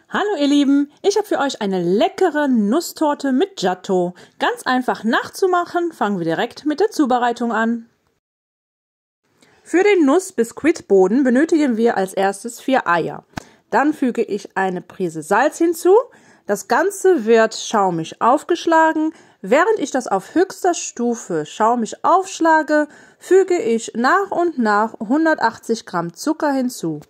Hallo ihr Lieben, ich habe für euch eine leckere Nusstorte mit Giotto. Ganz einfach nachzumachen, fangen wir direkt mit der Zubereitung an. Für den Nuss-Biskuitboden benötigen wir als erstes 4 Eier. Dann füge ich eine Prise Salz hinzu. Das Ganze wird schaumig aufgeschlagen. Während ich das auf höchster Stufe schaumig aufschlage, füge ich nach und nach 180 Gramm Zucker hinzu.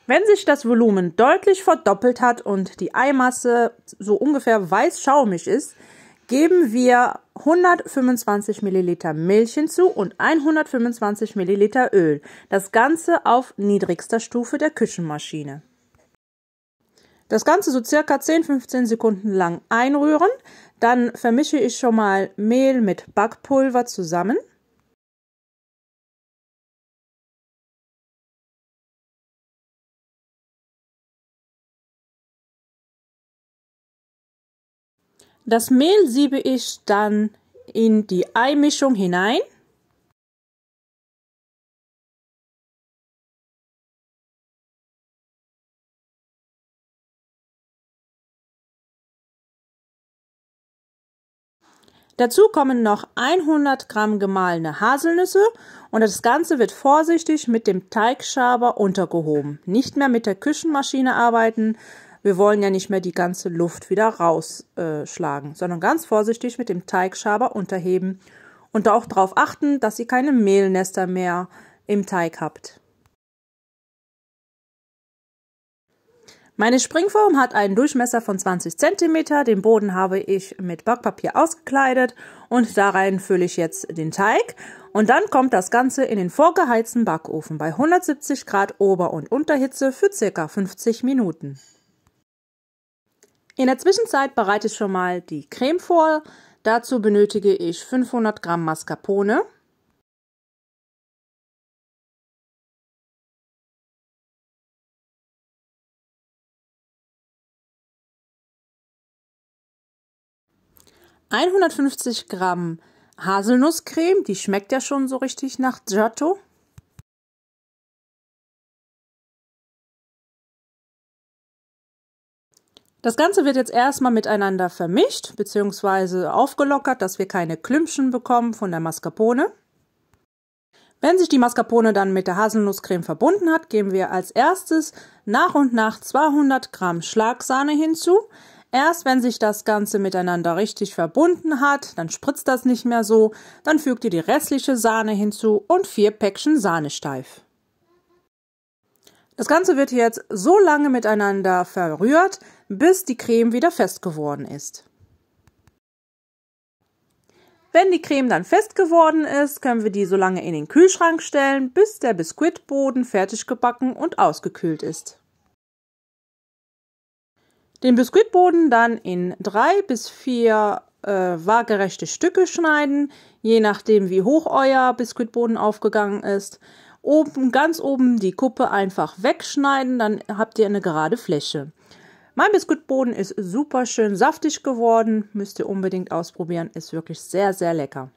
Wenn sich das Volumen deutlich verdoppelt hat und die Eimasse so ungefähr weiß-schaumig ist, geben wir 125 Milliliter Milch hinzu und 125 Milliliter Öl. Das Ganze auf niedrigster Stufe der Küchenmaschine. Das Ganze so circa 10-15 Sekunden lang einrühren. Dann vermische ich schon mal Mehl mit Backpulver zusammen. Das Mehl siebe ich dann in die Eimischung hinein. Dazu kommen noch 100 Gramm gemahlene Haselnüsse und das Ganze wird vorsichtig mit dem Teigschaber untergehoben. Nicht mehr mit der Küchenmaschine arbeiten. Wir wollen ja nicht mehr die ganze Luft wieder rausschlagen, sondern ganz vorsichtig mit dem Teigschaber unterheben und auch darauf achten, dass ihr keine Mehlnester mehr im Teig habt. Meine Springform hat einen Durchmesser von 20 cm, den Boden habe ich mit Backpapier ausgekleidet und da rein fülle ich jetzt den Teig und dann kommt das Ganze in den vorgeheizten Backofen bei 170 Grad Ober- und Unterhitze für ca. 50 Minuten. In der Zwischenzeit bereite ich schon mal die Creme vor. Dazu benötige ich 500 Gramm Mascarpone, ,150 Gramm Haselnusscreme, die schmeckt ja schon so richtig nach Giotto. Das Ganze wird jetzt erstmal miteinander vermischt bzw. aufgelockert, dass wir keine Klümpchen bekommen von der Mascarpone. Wenn sich die Mascarpone dann mit der Haselnusscreme verbunden hat, geben wir als erstes nach und nach 200 Gramm Schlagsahne hinzu. Erst wenn sich das Ganze miteinander richtig verbunden hat, dann spritzt das nicht mehr so, dann fügt ihr die restliche Sahne hinzu und 4 Päckchen Sahnesteif. Das Ganze wird jetzt so lange miteinander verrührt, bis die Creme wieder fest geworden ist. Wenn die Creme dann fest geworden ist, können wir die so lange in den Kühlschrank stellen, bis der Biskuitboden fertig gebacken und ausgekühlt ist. Den Biskuitboden dann in 3 bis 4 waagerechte Stücke schneiden, je nachdem wie hoch euer Biskuitboden aufgegangen ist. Ganz oben die Kuppe einfach wegschneiden, dann habt ihr eine gerade Fläche. Mein Biskuitboden ist super schön saftig geworden, müsst ihr unbedingt ausprobieren, ist wirklich sehr, sehr lecker.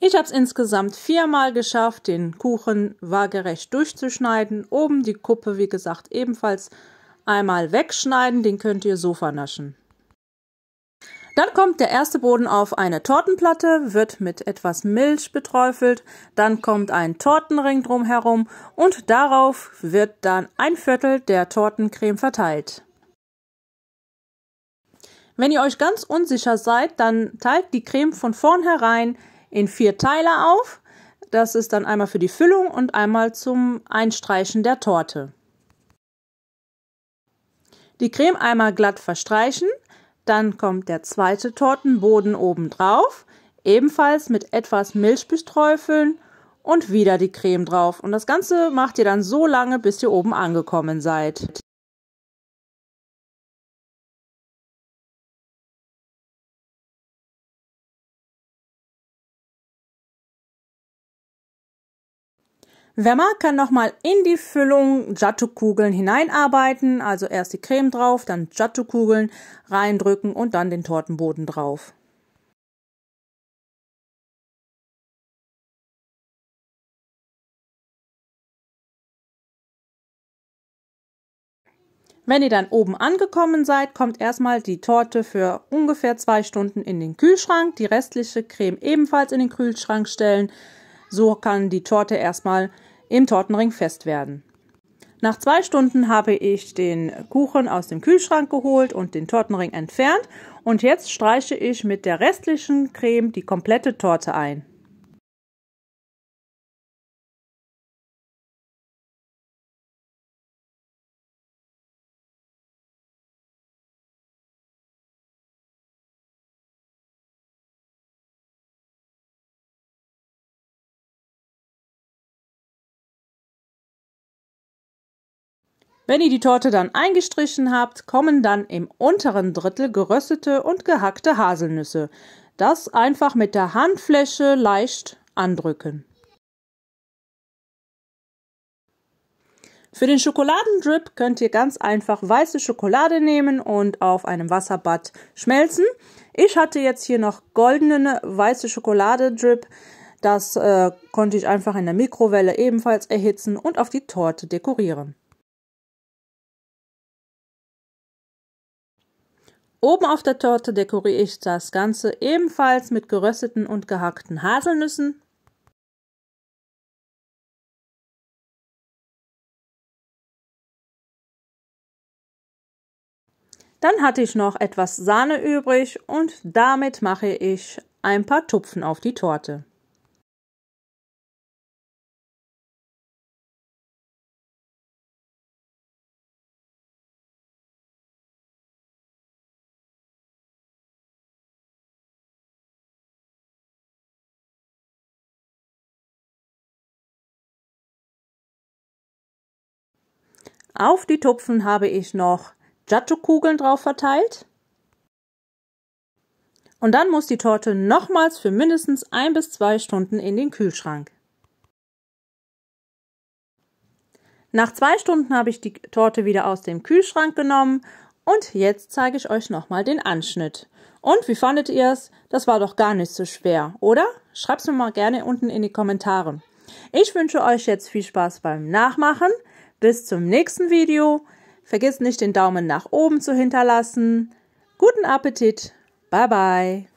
Ich habe es insgesamt 4-mal geschafft, den Kuchen waagerecht durchzuschneiden. Oben die Kuppe, wie gesagt, ebenfalls einmal wegschneiden, den könnt ihr so vernaschen. Dann kommt der erste Boden auf eine Tortenplatte, wird mit etwas Milch beträufelt, dann kommt ein Tortenring drumherum und darauf wird dann 1/4 der Tortencreme verteilt. Wenn ihr euch ganz unsicher seid, dann teilt die Creme von vornherein in 4 Teile auf. Das ist dann einmal für die Füllung und einmal zum Einstreichen der Torte. Die Creme einmal glatt verstreichen, dann kommt der zweite Tortenboden oben drauf, ebenfalls mit etwas Milch beträufeln und wieder die Creme drauf. Und das Ganze macht ihr dann so lange, bis ihr oben angekommen seid. Wer mag, kann nochmal in die Füllung Giotto-Kugeln hineinarbeiten. Also erst die Creme drauf, dann Giotto-Kugeln reindrücken und dann den Tortenboden drauf. Wenn ihr dann oben angekommen seid, kommt erstmal die Torte für ungefähr 2 Stunden in den Kühlschrank. Die restliche Creme ebenfalls in den Kühlschrank stellen. So kann die Torte erstmal im Tortenring fest werden. Nach 2 Stunden habe ich den Kuchen aus dem Kühlschrank geholt und den Tortenring entfernt. Und jetzt streiche ich mit der restlichen Creme die komplette Torte ein. Wenn ihr die Torte dann eingestrichen habt, kommen dann im unteren Drittel geröstete und gehackte Haselnüsse. Das einfach mit der Handfläche leicht andrücken. Für den Schokoladendrip könnt ihr ganz einfach weiße Schokolade nehmen und auf einem Wasserbad schmelzen. Ich hatte jetzt hier noch goldene weiße Schokolade-Drip. Das konnte ich einfach in der Mikrowelle ebenfalls erhitzen und auf die Torte dekorieren. Oben auf der Torte dekoriere ich das Ganze ebenfalls mit gerösteten und gehackten Haselnüssen. Dann hatte ich noch etwas Sahne übrig und damit mache ich ein paar Tupfen auf die Torte. Auf die Tupfen habe ich noch Giotto-Kugeln drauf verteilt. Und dann muss die Torte nochmals für mindestens 1 bis 2 Stunden in den Kühlschrank. Nach 2 Stunden habe ich die Torte wieder aus dem Kühlschrank genommen und jetzt zeige ich euch nochmal den Anschnitt. Und wie fandet ihr es? Das war doch gar nicht so schwer, oder? Schreibt es mir mal gerne unten in die Kommentare. Ich wünsche euch jetzt viel Spaß beim Nachmachen. Bis zum nächsten Video. Vergesst nicht, den Daumen nach oben zu hinterlassen. Guten Appetit. Bye bye.